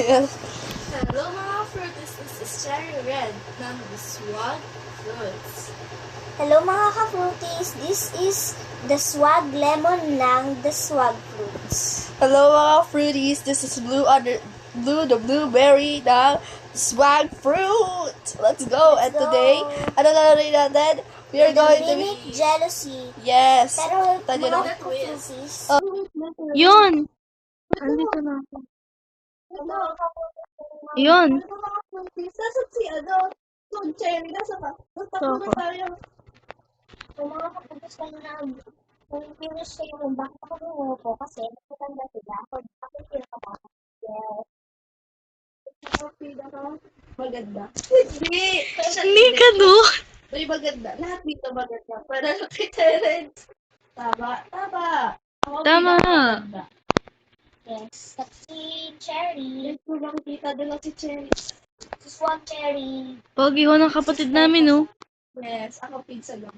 Hello mga fruits, this is Cherry Red ng The Swag Fruits. Hello mga ka-fruities, this is the Swag Lemon ng the Swag Fruits. Hello mga fruities, this is Blue the Blueberry ng Swag Fruit. Let's go! And today, ano na rin natin? We are going to Mimic be... jealousy. Yes! Pero Tanya mga na. ka-fruities, Yun! Andito na ako. Yun! Nasaan si Cherry, nasa ka? Nasa Ako. tayo. kung mga ka-fruities kung finish kayo kung bakit ako bumupo kasi nakatanda sila. Ako yung pinakabata. Yes. Maganda. Hindi! Hindi ka doon! May maganda. Lahat dito maganda. Pero kay Terence. Tama. Ako Tama. pinakamaganda. Yes. Tapos si Cherry, Kung makikita doon lang si Cherry. si Swag Cherry. Pogi ho ng kapatid namin, no? Yes, ako pizza lang.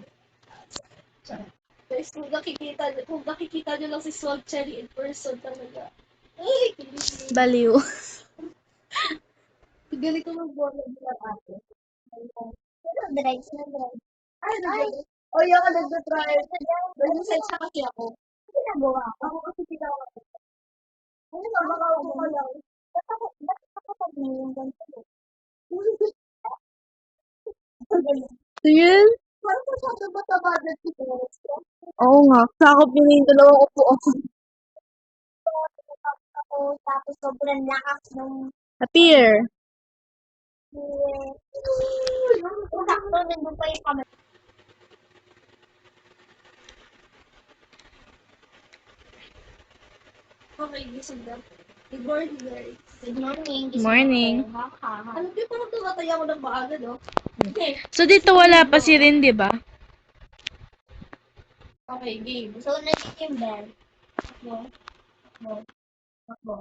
Guys, kung nakikita nyo lang si Swag Cherry in person talaga. Ay, kilig. Baliw. Galing ko mag-bola bilang ate. Drive na drive. Ay, oh, yung nag-try. Nag-message na kasi ako. Ginagawa ko. Ako kasi ginawa ko. Ano ba, baka ako ka lang. Ba't ako pag ngayon ganito? Tingin? Parang masyado ba sa budget si Terence? Oo nga. Sakop yun yung dalawa ko po ako. Ako, tapos sobrang lakas ng Appear. sakto, nandun pa yung kamay. Okay, gising na. Good morning, guys. Good morning. Morning. Alam niyo, parang tumatay ako ng maaga, no? Okay. So, dito wala pa si Rin, di ba? Okay, game. So, nandito yung bell. Ako.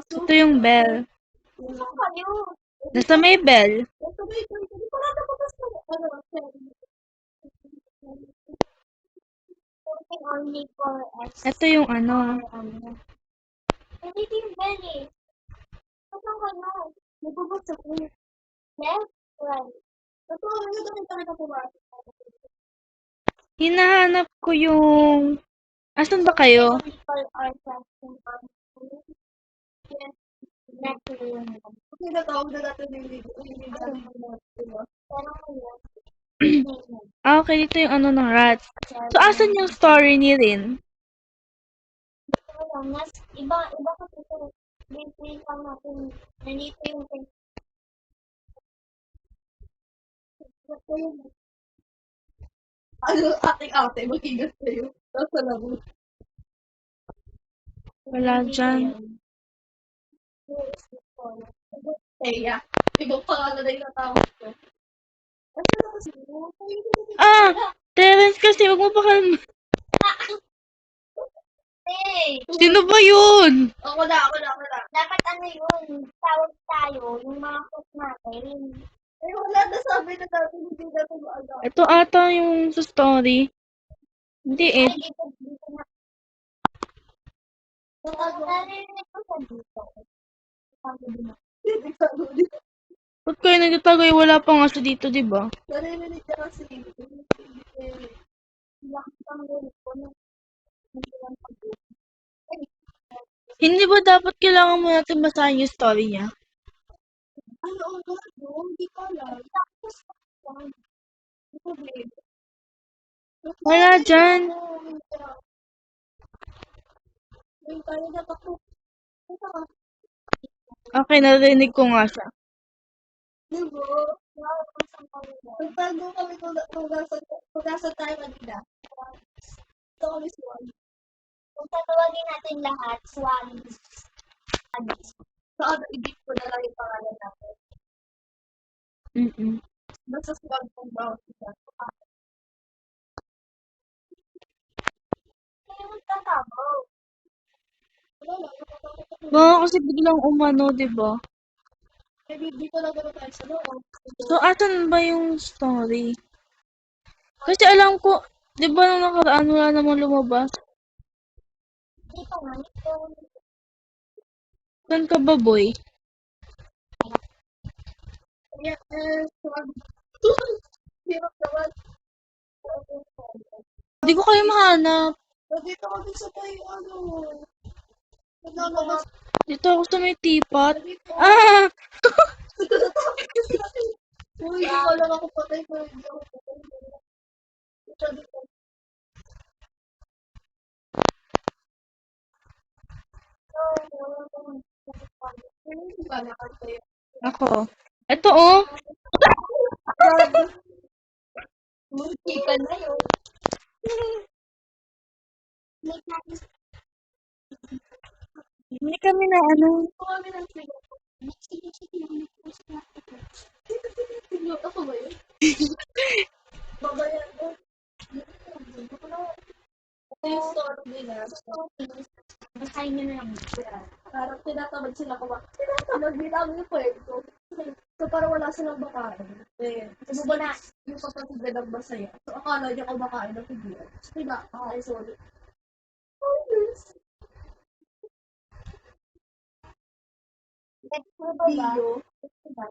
Ito yung bell. Saan kayo? Nasa may bell. Ito ba ito? Hindi ko na tapos na. Something only for us. Ito yung ano. Nandito yung bell eh. Saan kayo? Nabubot ko. Left, right. Totoo, ano daw yung talaga pumasok? Hinahanap ko yung... Asan ba kayo? Only for our something only. Yes. Next room. Kasi natawag na natin yung video. Pero ngayon, Ah, okay. Dito yung ano ng rat. So, asan yung story ni Rin? iba kasi ito. Dito lang natin. Nandito yung Ano, ate, mag-ingat kayo. Nasa labo. Wala dyan. Teya. Ibang pangalan na yung natawag ko. Ah! Terence kasi, wag mo pa kalma. Hey! Sino ba yun? Ako na. Dapat ano yun, tawag tayo, yung mga cook natin. Eh, wala na sabi na natin, hindi natin maaga. Ito ata yung sa story. Hindi eh. Ay, dito na. Narinig ko sa dito. Hindi ka ulit. Ba't kayo nagtatago? Wala pa nga sa dito, di ba? Narinig ka kasi. Hindi ba dapat kailangan mo natin basahin yung story niya? Ano ang gano? Hindi ko alam. Wala dyan. Okay, narinig ko nga siya. Diba? Nagtago kami kung nasa tayo kanina. Ito kami swan. Kung tatawagin natin lahat, swans. So, i-beat ko na lang yung pangalan natin. Basta swan kung bawat isa. Kaya magtatabaw. Baka kasi biglang umano, di ba? Dito lang gano'n tayo sa loob. So, asan ba yung story? Kasi alam ko, Di ba nung nakaraan wala namang lumabas? Dito nga, ito. Saan ka ba, boy? Swag. Hirap naman. Hindi ko kayo mahanap. Nandito kami sa tayo, naglalabas. Dito ako sa may teapot. Ah! Uy, di ko lang ako patay ko. Hindi ako patay. Ito dito. Hindi ba nakatayo? Ako. Ito oh. Chika na yun. May natin Hindi kami na ano. Kami ng sila. Sino ako ba yun? Babayan ko. Ito yung store nila. basahin nyo na lang. Parang tinatamad sila kumain. Tinatamad nila ang yung kwento. So parang wala silang bakain. Eh, so na yung kapatid na nagbasaya. So akala niya kumakain ng pigilan. So pinakakain sorry. Oh, yes. Bio.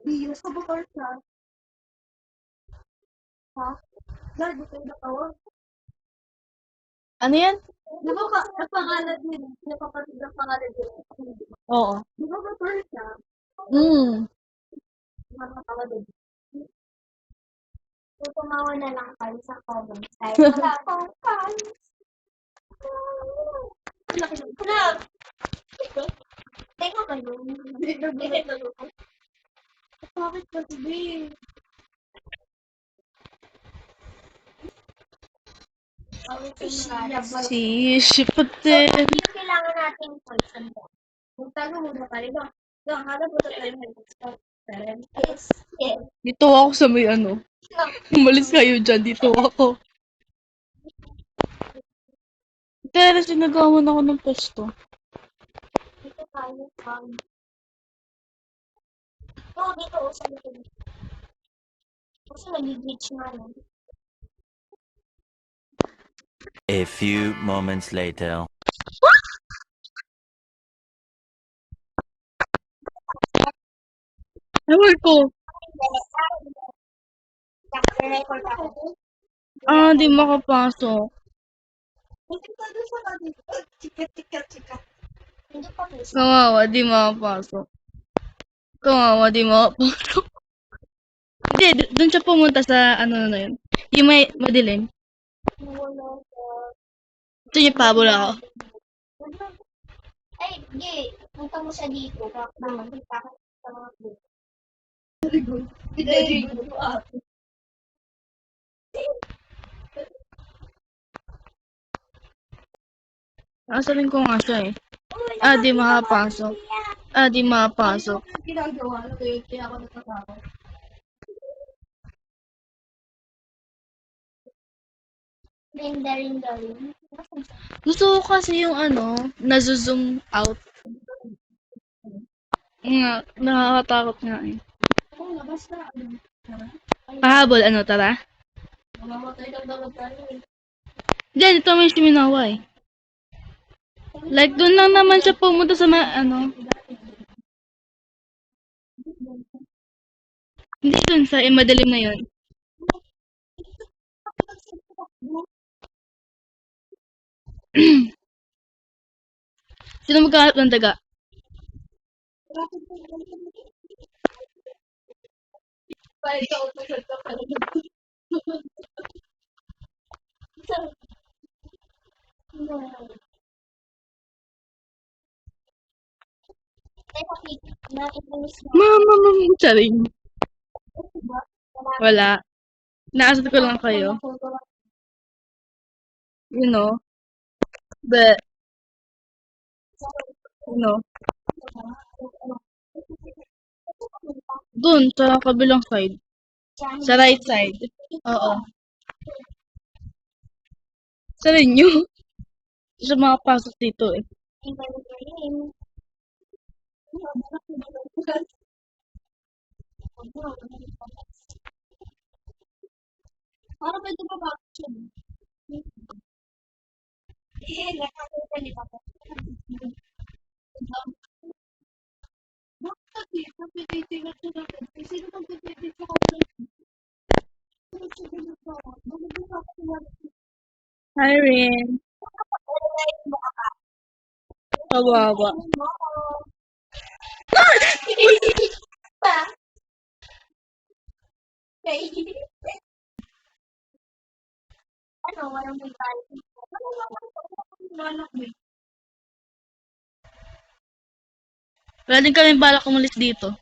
Bio sa bakar siya. Ha? Lagi tayo natawag. Ano yan? Di ba ka, napangalan din, napapatid ng pangalan din. Oo. Di ba bakar siya? Nakatawa din. Tumawa na lang kayo sa comment side. Wala akong fans. Crab! Teka kayo. Bakit ba sabi? Si pati. Yung kailangan natin poison mo. Magtago muna tayo. Doon, hanap mo tayo ng Yes. Yes. Dito ako sa may ano. Umalis kayo dyan. Dito ako. Pero sinagawan ako ng pwesto. Dito tayo. Oo, dito. Sa likod. Kasi nag-glitch nga no. A few moments later. Ewan ko. Record ako. Di makapasok. Hindi ka doon sa kanila. Chika. Hindi pa please. Kawawa, di makapasok. Di makapasok. Hindi, dun siya pumunta sa ano na yun. Yung may madilim. Wala ka. Ito yung pabula ako. Ay, gay. Punta mo siya dito. Makita ko sa mga group. Very good. Asalin ko nga siya eh. Di makapasok. Di makapasok. Ano yung ginagawa? Ano yun? Kaya ako natatakot. Rinda. Gusto ko kasi yung ano, nazo-zoom out. Nga, nakakatakot nga eh. Oo, labas na. Pahabol, ano, tara? Mamamatay lang naman tayo eh. Hindi, dito may Shiminawa eh. Like, doon lang naman siya pumunta sa ano. Hindi doon sa madilim na yun. Sino magkakalap ng daga? Bye, ikaw, tusod ka pala. Teka, na-introduce mo. Mama, charing. Wala. Naasad ko lang kayo. You know. But, you know. Doon, sa kabilang side. Sa right side. Oo. Sa inyo. Sa mga pasok dito eh. Para pwede ba ba siya? Nakakita ni Papa. Bakit eh? Napititigil sila. Sino magpipigil sa kanila? Hi, Rin. Kawawa. Ano, walang may balik. Wala din kami balak umalis dito.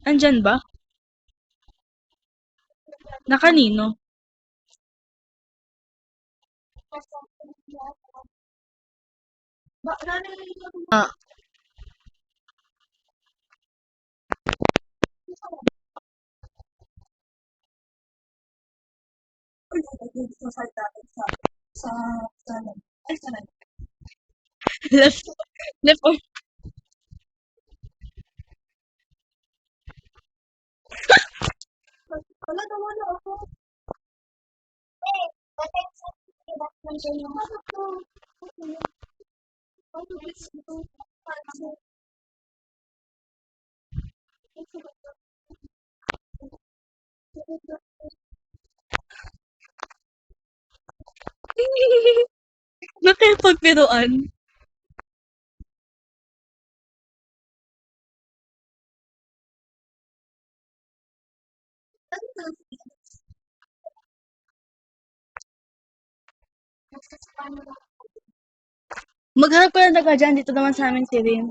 Andyan ba? Na kanino? Ah, left. Left. Wala na wala ako. Bakit sa hirap ng ganyan? Nakipagbiruan. Maghanap ka na dyan. Dito naman sa amin si Rin.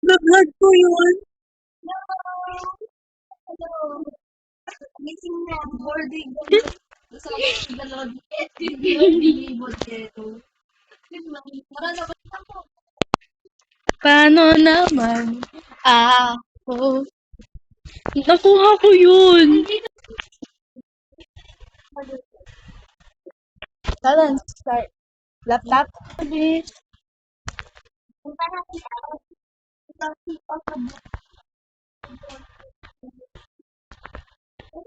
Nag-vlog ko yun. Missing na. Boarding. Sa dalawang nilibot kayo. Marala ba ako? Paano naman? Ako. Nakuha ko yun. Talan, start. Laptop? Punta natin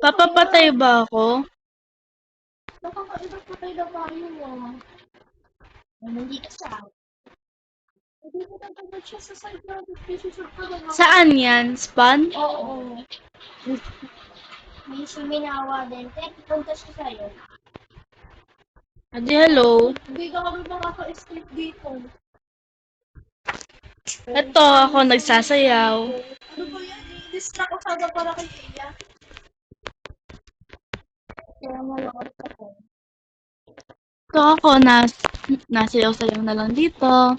Papapatay ba ako? Nakakaibig ko tayo na tayo ah. nandito siya. Hindi ko nagagad siya sa side natin. Isusur ko lang ako. Saan yan? Span? Oo. May suminawa din. Kaya punta siya sa'yo. Adi, hello. Hindi na kami makaka-escape dito. Ito, ako nagsasayaw. Ano ba yan? I-distract ko sana para kay Iya. Kaya malawag ako. Ito ako, nasayaw-sayaw na lang dito.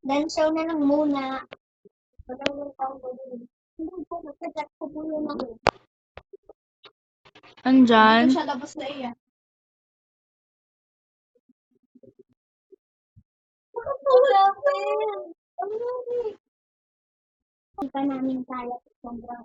Then, show na lang muna. Walang yung tao ko din. Hindi po, nagkajak ko po yun ako. Andyan. Dito siya labas na Iya. Kita namin kaya sobrang